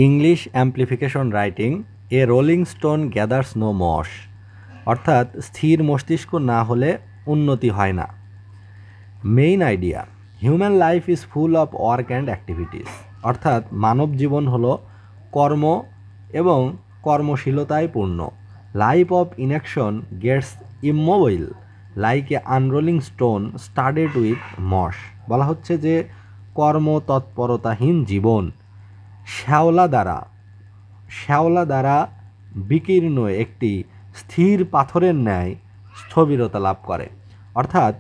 English amplification writing a rolling stone gathers no moss, অর্থাৎ স্থির মস্তিষ্ক না হলে উন্নতি হয় না। Main idea, human life is full of work and activities, অর্থাৎ মানব জীবন হলো কর্ম এবং কর্মশীলতায় পূর্ণ। Life of inaction gets immobile like a unrolling stone studded with moss. বলা হচ্ছে যে কর্মতৎপরতাহীন জীবন শ্যাওলা দ্বারা বিকীর্ণ একটি স্থির পাথরের ন্যায় স্থবিরতা লাভ করে। অর্থাৎ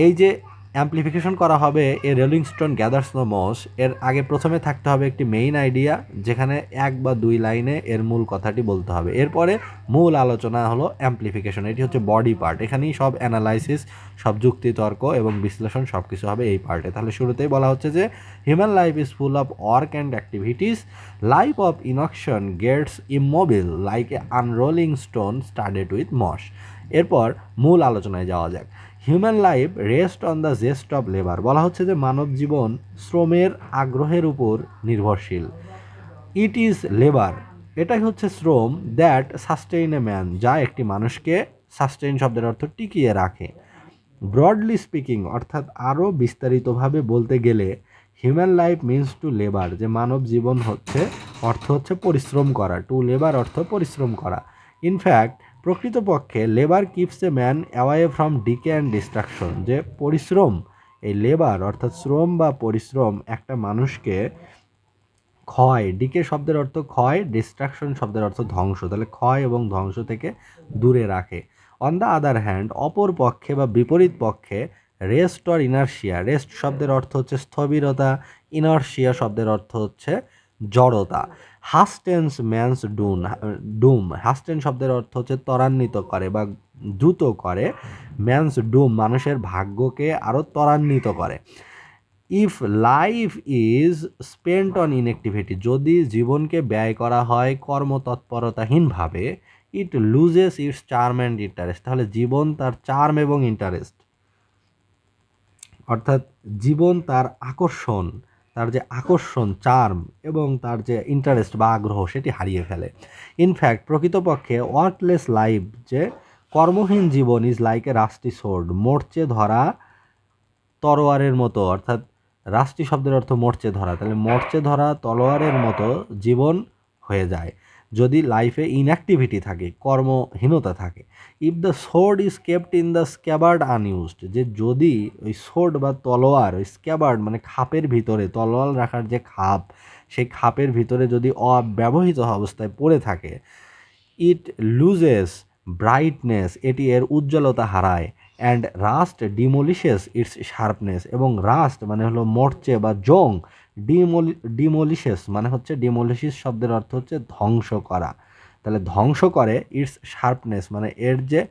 এই যে অ্যাম্প্লিফিকেশন করা হবে a rolling stone gathers no moss, এর আগে প্রথমে থাকতে হবে একটি মেইন আইডিয়া, যেখানে 1 বা 2 লাইনে এর মূল কথাটি বলতে হবে। এরপরে মূল আলোচনা হলো অ্যাম্প্লিফিকেশন, এটি হচ্ছে বডি পার্ট। এখানেই সব অ্যানালাইসিস, সব যুক্তিতর্ক এবং বিশ্লেষণ সব কিছু হবে এই পার্টে। তাহলে শুরুতেই বলা হচ্ছে যে human life is full of work and activities, life of inaction gets immobile like a unrolling stone studded with moss. এরপর মূল আলোচনায় যাওয়া যাক। Human life rest on the zest of labour, বলা হচ্ছে যে মানব জীবন শ্রমের আগ্রহের উপর নির্ভরশীল। ইট ইজ লেবার, এটাই হচ্ছে শ্রম, দ্যাট সাস্টেইন এ ম্যান, যা একটি মানুষকে, সাস্টেইন শব্দের অর্থ টিকিয়ে রাখে। ব্রডলি স্পিকিং, অর্থাৎ আরও বিস্তারিতভাবে বলতে গেলে human life means to labour, যে মানব জীবন হচ্ছে অর্থ হচ্ছে পরিশ্রম করা, টু লেবার অর্থ পরিশ্রম করা। ইনফ্যাক্ট প্রকৃতপক্ষে labour keeps a man away from decay and destruction, যে পরিশ্রম, এই লেবার অর্থাৎ শ্রম বা পরিশ্রম একটা মানুষকে ক্ষয়, ডিকে শব্দের অর্থ ক্ষয়, ডিস্ট্রাকশন শব্দের অর্থ ধ্বংস, তাহলে ক্ষয় এবং ধ্বংস থেকে দূরে রাখে। অন দ্য আদার হ্যান্ড, অপর পক্ষে বা বিপরীত পক্ষে, রেস্ট অর ইনার্শিয়া, রেস্ট শব্দের অর্থ হচ্ছে স্থবিরতা, ইনার্শিয়া শব্দের অর্থ হচ্ছে জড়তা। হাস্টেন্স ম্যানস ডুম, হাস্টেন শব্দের অর্থ হচ্ছে ত্বরান্বিত করে বা দ্রুত করে, ম্যানস ডুম মানুষের ভাগ্যকে আরও ত্বরান্বিত করে। If life is spent on inactivity, যদি জীবনকে ব্যয় করা হয় কর্মতৎপরতাহীনভাবে, it loses its charm and interest, তাহলে জীবন তার চার্ম এবং ইন্টারেস্ট, অর্থাৎ জীবন তার আকর্ষণ, তার যে আকর্ষণ, চার্ম এবং তার যে ইন্টারেস্ট বা আগ্রহ সেটি হারিয়ে ফেলে। ইনফ্যাক্ট প্রকৃতপক্ষে ওয়ার্কলেস লাইফ, যে কর্মহীন জীবন, is like a rusty sword, মরচে ধরা তরোয়ারের মতো, অর্থাৎ রাষ্ট্রী শব্দের অর্থ মরচে ধরা, তাহলে মরচে ধরা তলোয়ারের মতো জীবন হয়ে যায় যদি লাইফে ইনঅ্যাক্টিভিটি থাকে, কর্মহীনতা থাকে। If the sword is kept in the scabbard unused, যে যদি ওই সোর্ড বা তলোয়ার, ওই স্ক্যাবার্ড মানে খাপের ভিতরে, তলোয়ার রাখার যে খাপ, সেই খাপের ভিতরে যদি অব্যবহৃত অবস্থায় পড়ে থাকে, ইট লুজেস ব্রাইটনেস, এটি এর উজ্জ্বলতা হারায়, অ্যান্ড রাস্ট ডিমোলিশেস ইটস শার্পনেস, এবং রাস্ট মানে হলো মরচে বা জং, ডিমোলিশেস মানে হচ্ছে, ডিমোলিশিস শব্দের অর্থ হচ্ছে ধ্বংস করা, তাহলে ধ্বংস করে, ইটস শার্পনেস মানে এর যে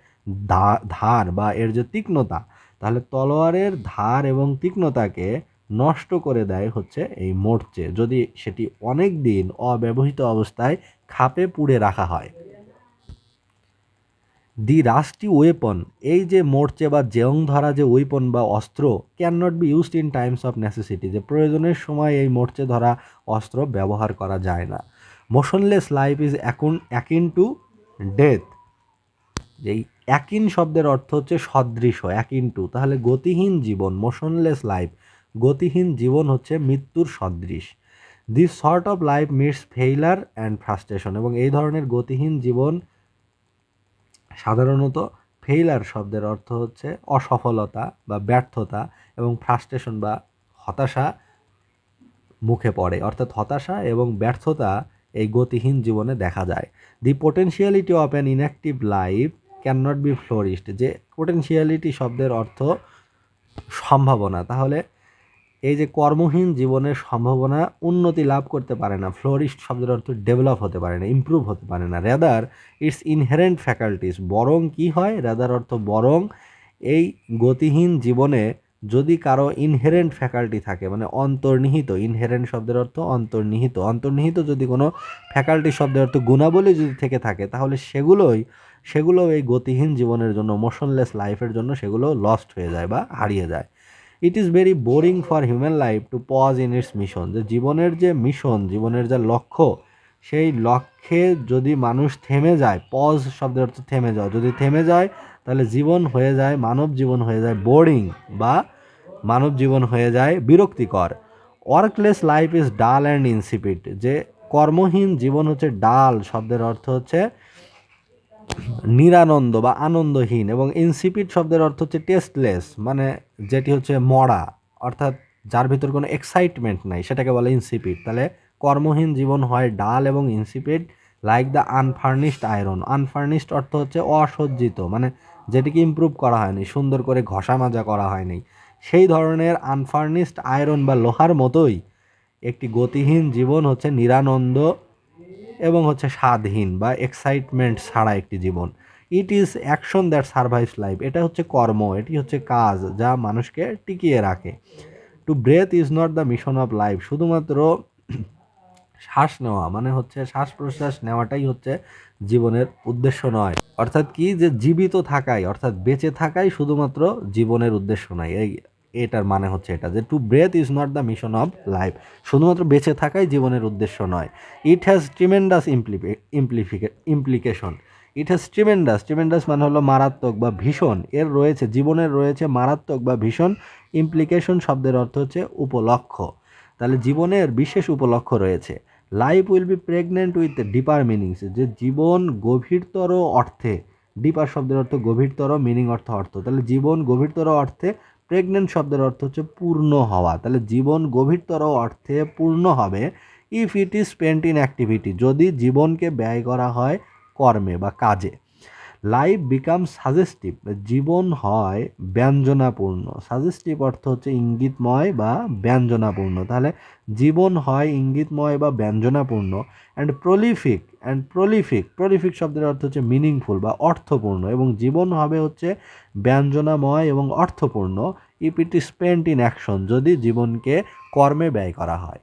ধার বা এর যে তীক্ষ্ণতা, তাহলে তলোয়ারের ধার এবং তীক্ষ্ণতাকে নষ্ট করে দেয় হচ্ছে এই মরচে, যদি সেটি অনেক দিন অব্যবহৃত অবস্থায় খাপে পুড়ে রাখা হয়। দি রাস্টি ওয়েপন, এই যে মরচে বা জং ধরা যে ওয়েপন বা অস্ত্র, can not be used in Times of necessity, যে প্রয়োজনের সময় এই মরচে ধরা অস্ত্র ব্যবহার করা যায় না। Motionless life is akin to death, যেই অ্যাকিন শব্দের অর্থ হচ্ছে সদৃশ, অ্যাকিন টু, তাহলে গতিহীন জীবন, মোশনলেস লাইফ, গতিহীন জীবন হচ্ছে মৃত্যুর সদৃশ। This sort of life meets failure and frustration, এবং এই ধরনের গতিহীন জীবন সাধারণত ফেইলার শব্দের অর্থ হচ্ছে অসফলতা বা ব্যর্থতা, এবং ফ্রাস্ট্রেশন বা হতাশা মুখে পড়ে, অর্থাৎ হতাশা এবং ব্যর্থতা এই গতিহীন জীবনে দেখা যায়। The potentiality of an inactive life can not be flourished, যে পোটেনশিয়ালিটি শব্দের অর্থ সম্ভাবনা, তাহলে এই যে কর্মহীন জীবনের সম্ভাবনা উন্নতি লাভ করতে পারে না, ফ্লোরিস্ট শব্দের অর্থ ডেভেলপ হতে পারে না, ইমপ্রুভ হতে পারে না। রেদার ইটস ইনহেরেন্ট ফ্যাকাল্টিস, বরং কি হয়, রেদার অর্থ বরং, এই গতিহীন জীবনে যদি কারো ইনহেরেন্ট ফ্যাকাল্টি থাকে, মানে অন্তর্নিহিত, ইনহেরেন্ট শব্দের অর্থ অন্তর্নিহিত, অন্তর্নিহিত যদি কোনো ফ্যাকাল্টি শব্দের অর্থ গুণাবলী যদি থেকে থাকে, তাহলে সেগুলো এই গতিহীন জীবনের জন্য, মোশনলেস লাইফের জন্য সেগুলো লস্ট হয়ে যায় বা হারিয়ে যায়। It is very boring for human life to pause in its mission, যে জীবনের যে মিশন, জীবনের যে লক্ষ্য, সেই লক্ষ্যে যদি মানুষ থেমে যায়, পজ শব্দের অর্থ থেমে যাওয়া, যদি থেমে যায় তাহলে জীবন হয়ে যায়, মানব জীবন হয়ে যায় বোরিং, বা মানব জীবন হয়ে যায় বিরক্তিকর। ওয়ার্কলেস লাইফ ইজ ডাল অ্যান্ড ইনসিপিড, যে কর্মহীন জীবন হচ্ছে ডাল শব্দের অর্থ হচ্ছে নিরানন্দ বা আনন্দহীন, এবং ইনসিপিড শব্দের অর্থ হচ্ছে টেস্টলেস, মানে যেটি হচ্ছে মরা, অর্থাৎ যার ভিতর কোনো এক্সাইটমেন্ট নাই, সেটাকে বলে ইনসিপিড। তাহলে কর্মহীন জীবন হয় ডাল এবং insipid, like the unfurnished iron. Unfurnished অর্থ হচ্ছে অসজ্জিত, মানে যেটিকে ইমপ্রুভ করা হয়নি, সুন্দর করে ঘষা মাজা করা হয়নি, সেই ধরনের আনফার্নিশড আয়রন বা লোহার মতোই একটি গতিহীন জীবন হচ্ছে নিরানন্দ এবং হচ্ছে স্বাদহীন বা এক্সাইটমেন্ট ছাড়া একটি জীবন। It is action that survives life, এটা হচ্ছে কর্ম, এটি হচ্ছে কাজ যা মানুষকে টিকিয়ে রাখে। To breathe is not the mission of life, শুধুমাত্র শ্বাস নেওয়া মানে হচ্ছে শ্বাস প্রশ্বাস নেওয়াটাই হচ্ছে জীবনের উদ্দেশ্য নয়। অর্থাৎ কি, যে জীবিত থাকাই, অর্থাৎ বেঁচে থাকাই শুধুমাত্র জীবনের উদ্দেশ্য নয়। এটার মানে হচ্ছে এটা, যে to breathe is not the mission of life, শুধুমাত্র বেঁচে থাকাই জীবনের উদ্দেশ্য নয়। It has tremendous implication. It has tremendous, tremendous মানে হলো মারাত্মক বা ভীষণ, এর রয়েছে, জীবনের রয়েছে মারাত্মক বা ভীষণ ইমপ্লিকেশন শব্দের অর্থ হচ্ছে উপলক্ষ্য। তাহলে জীবনের বিশেষ উপলক্ষ্য রয়েছে। Life will be pregnant with deeper meanings, যে জীবন গভীরতর অর্থে, ডিপার শব্দের অর্থ গভীরতর, মিনিং অর্থ অর্থ, তাহলে জীবন গভীরতর অর্থে, প্রেগনেন্ট শব্দের অর্থ হচ্ছে পূর্ণ হওয়া, তাহলে জীবন গভীরতর অর্থে পূর্ণ হবে if it is spent in activity, যদি জীবনকে ব্যয় করা হয় কর্মে বা কাজে। লাইফ বিকাম সাজেস্টিভ, জীবন হয় ব্যঞ্জনাপূর্ণ, সাজেস্টিভ অর্থ হচ্ছে ইঙ্গিতময় বা ব্যঞ্জনাপূর্ণ, তাহলে জীবন হয় ইঙ্গিতময় বা ব্যঞ্জনাপূর্ণ। প্রলিফিক শব্দের অর্থ হচ্ছে মিনিংফুল বা অর্থপূর্ণ, এবং জীবন হবে হচ্ছে ব্যঞ্জনাময় এবং অর্থপূর্ণ if it is spent in action, যদি জীবনকে কর্মে ব্যয় করা হয়।